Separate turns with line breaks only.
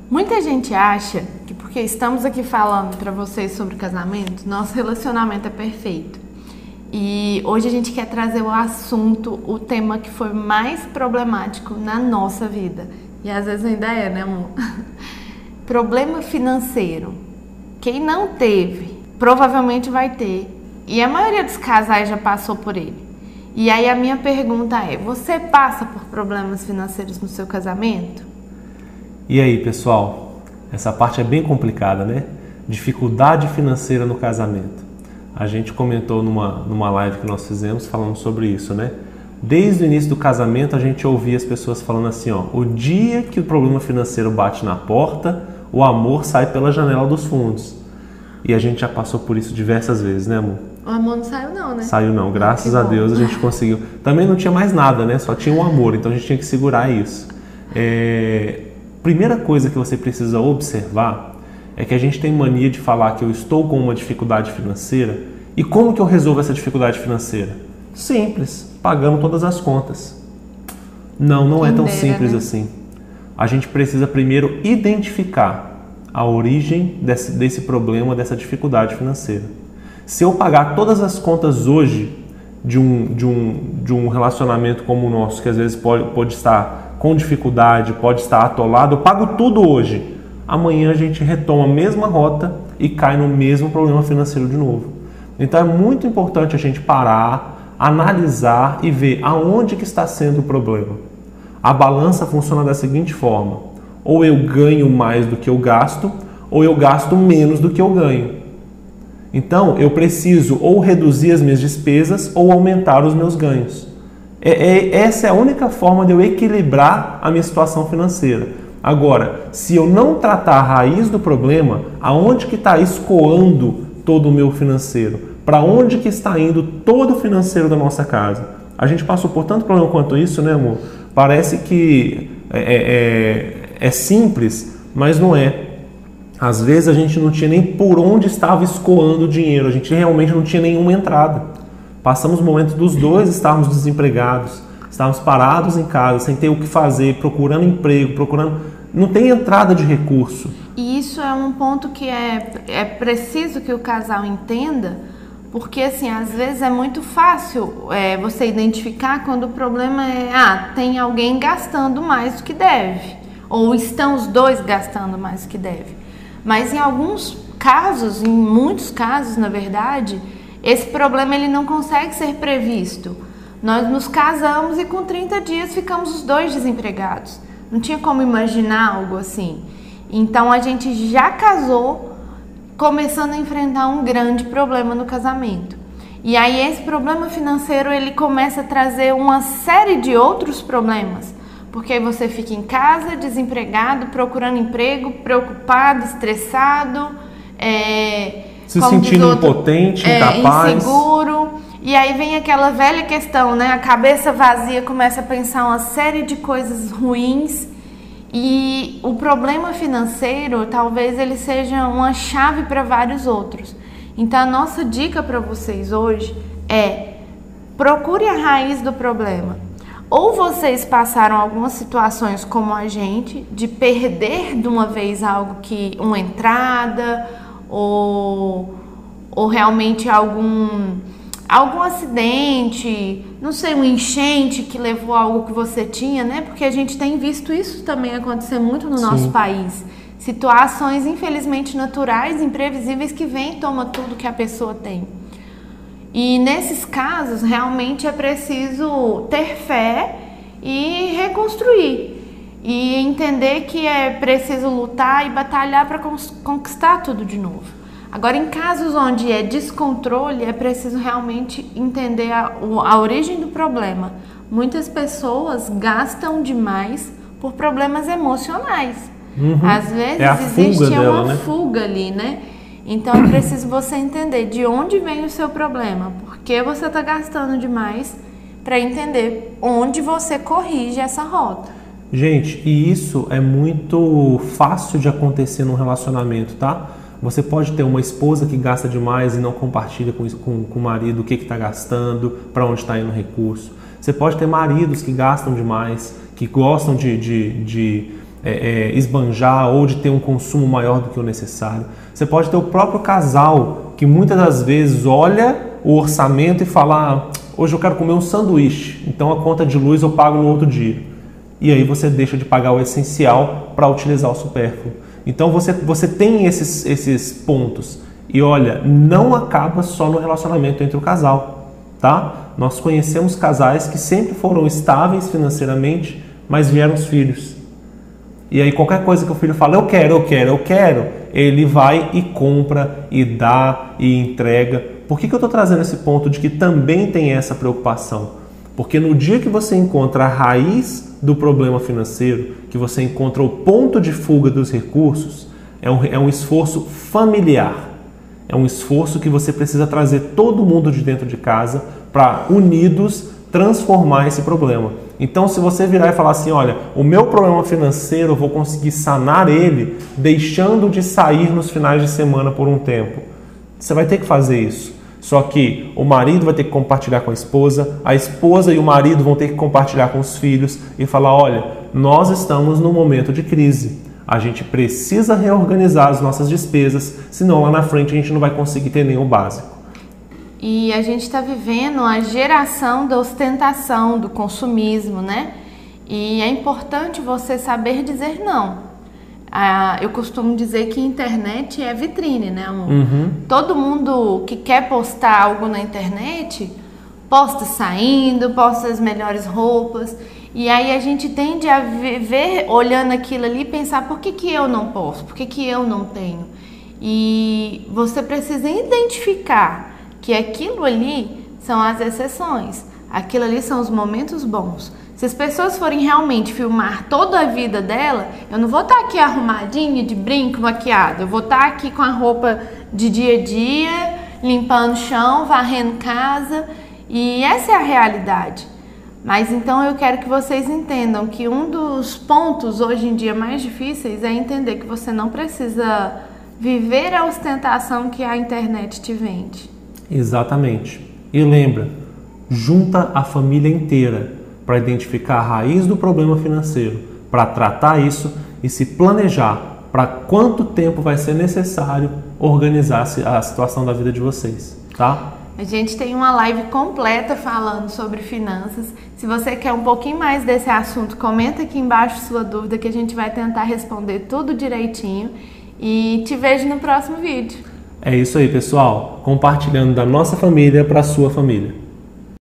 Muita gente acha que porque estamos aqui falando para vocês sobre casamento, nosso relacionamento é perfeito. E hoje a gente quer trazer o assunto, o tema que foi mais problemático na nossa vida. E às vezes ainda é, né, amor? Problema financeiro. Quem não teve, provavelmente vai ter. E a maioria dos casais já passou por ele. E aí a minha pergunta é, você passa por problemas financeiros no seu casamento?
E aí, pessoal? Essa parte é bem complicada, né? Dificuldade financeira no casamento. A gente comentou numa live que nós fizemos falando sobre isso, né? Desde o início do casamento a gente ouvia as pessoas falando assim, ó, o dia que o problema financeiro bate na porta, o amor sai pela janela dos fundos. E a gente já passou por isso diversas vezes, né, amor?
O amor não saiu não, né?
Saiu não, graças a Deus a gente conseguiu. Também não tinha mais nada, né? Só tinha o amor, então a gente tinha que segurar isso. Primeira coisa que você precisa observar é que a gente tem mania de falar que eu estou com uma dificuldade financeira. E como que eu resolvo essa dificuldade financeira? Simples, pagando todas as contas. Não é tão simples assim. A gente precisa primeiro identificar a origem desse problema, dessa dificuldade financeira. Se eu pagar todas as contas hoje de um relacionamento como o nosso, que às vezes pode estar com dificuldade, pode estar atolado, eu pago tudo hoje. Amanhã a gente retoma a mesma rota e cai no mesmo problema financeiro de novo. Então é muito importante a gente parar, analisar e ver aonde que está sendo o problema. A balança funciona da seguinte forma: ou eu ganho mais do que eu gasto, ou eu gasto menos do que eu ganho. Então eu preciso ou reduzir as minhas despesas ou aumentar os meus ganhos. Essa é a única forma de eu equilibrar a minha situação financeira. Agora, se eu não tratar a raiz do problema, aonde que está escoando todo o meu financeiro? Para onde que está indo todo o financeiro da nossa casa? A gente passou por tanto problema quanto isso, né, amor? Parece que é simples, mas não é. Às vezes a gente não tinha nem por onde estava escoando o dinheiro, a gente realmente não tinha nenhuma entrada. Passamos momentos dos dois estarmos desempregados, estávamos parados em casa, sem ter o que fazer, procurando emprego, não tem entrada de recurso.
E isso é um ponto que é preciso que o casal entenda, porque assim, às vezes é muito fácil você identificar quando o problema tem alguém gastando mais do que deve, ou estão os dois gastando mais do que deve. Mas em alguns casos, em muitos casos, na verdade, esse problema ele não consegue ser previsto. Nós nos casamos e com 30 dias ficamos os dois desempregados. Não tinha como imaginar algo assim. Então a gente já casou começando a enfrentar um grande problema no casamento. E aí esse problema financeiro ele começa a trazer uma série de outros problemas. Porque aí você fica em casa, desempregado, procurando emprego, preocupado, estressado,
se sentindo impotente, incapaz,
inseguro. E aí vem aquela velha questão, né? A cabeça vazia começa a pensar uma série de coisas ruins. E o problema financeiro, talvez ele seja uma chave para vários outros. Então a nossa dica para vocês hoje é: procure a raiz do problema. Ou vocês passaram algumas situações como a gente, de perder de uma vez uma entrada, ou realmente algum acidente, não sei, um enchente que levou a algo que você tinha, né? Porque a gente tem visto isso também acontecer muito no nosso país. Situações, infelizmente, naturais, imprevisíveis, que vêm e tomam tudo que a pessoa tem. E nesses casos, realmente é preciso ter fé e reconstruir. E entender que é preciso lutar e batalhar para conquistar tudo de novo. Agora, em casos onde é descontrole, é preciso realmente entender a origem do problema. Muitas pessoas gastam demais por problemas emocionais. Às vezes existe uma fuga ali, né? Então é preciso você entender de onde vem o seu problema, por que você está gastando demais, para entender onde você corrige essa rota.
Gente, e isso é muito fácil de acontecer num relacionamento, tá? Você pode ter uma esposa que gasta demais e não compartilha com o marido o que está gastando, para onde está indo o recurso. Você pode ter maridos que gastam demais, que gostam de esbanjar ou de ter um consumo maior do que o necessário. Você pode ter o próprio casal que muitas das vezes olha o orçamento e fala: hoje eu quero comer um sanduíche, então a conta de luz eu pago no outro dia. E aí você deixa de pagar o essencial para utilizar o supérfluo. Então você tem esses pontos. E olha, não acaba só no relacionamento entre o casal, tá? Nós conhecemos casais que sempre foram estáveis financeiramente, mas vieram os filhos. E aí qualquer coisa que o filho fala, eu quero, ele vai e compra, e dá, e entrega. Por que eu estou trazendo esse ponto de que também tem essa preocupação? Porque no dia que você encontra a raiz do problema financeiro, que você encontra o ponto de fuga dos recursos, é um esforço familiar. É um esforço que você precisa trazer todo mundo de dentro de casa para, unidos, transformar esse problema. Então, se você virar e falar assim, olha, o meu problema financeiro eu vou conseguir sanar ele deixando de sair nos finais de semana por um tempo. Você vai ter que fazer isso. Só que o marido vai ter que compartilhar com a esposa e o marido vão ter que compartilhar com os filhos e falar, olha, nós estamos num momento de crise. A gente precisa reorganizar as nossas despesas, senão lá na frente a gente não vai conseguir ter nem o básico.
E a gente está vivendo a geração da ostentação, do consumismo, né? E é importante você saber dizer não. Eu costumo dizer que internet é vitrine, né, amor? Todo mundo que quer postar algo na internet, posta saindo, posta as melhores roupas. E aí a gente tende a ver, olhando aquilo ali, pensar, por que eu não posso? Por que eu não tenho? E você precisa identificar que aquilo ali são as exceções. Aquilo ali são os momentos bons. Se as pessoas forem realmente filmar toda a vida dela, eu não vou estar aqui arrumadinha, de brinco, maquiada. Eu vou estar aqui com a roupa de dia a dia, limpando o chão, varrendo casa. E essa é a realidade. Mas então eu quero que vocês entendam que um dos pontos hoje em dia mais difíceis é entender que você não precisa viver a ostentação que a internet te vende.
Exatamente. E lembra, junta a família inteira para identificar a raiz do problema financeiro, para tratar isso e se planejar para quanto tempo vai ser necessário organizar a situação da vida de vocês, tá?
A gente tem uma live completa falando sobre finanças. Se você quer um pouquinho mais desse assunto, comenta aqui embaixo sua dúvida que a gente vai tentar responder tudo direitinho. E te vejo no próximo vídeo.
É isso aí, pessoal. Compartilhando da nossa família para a sua família.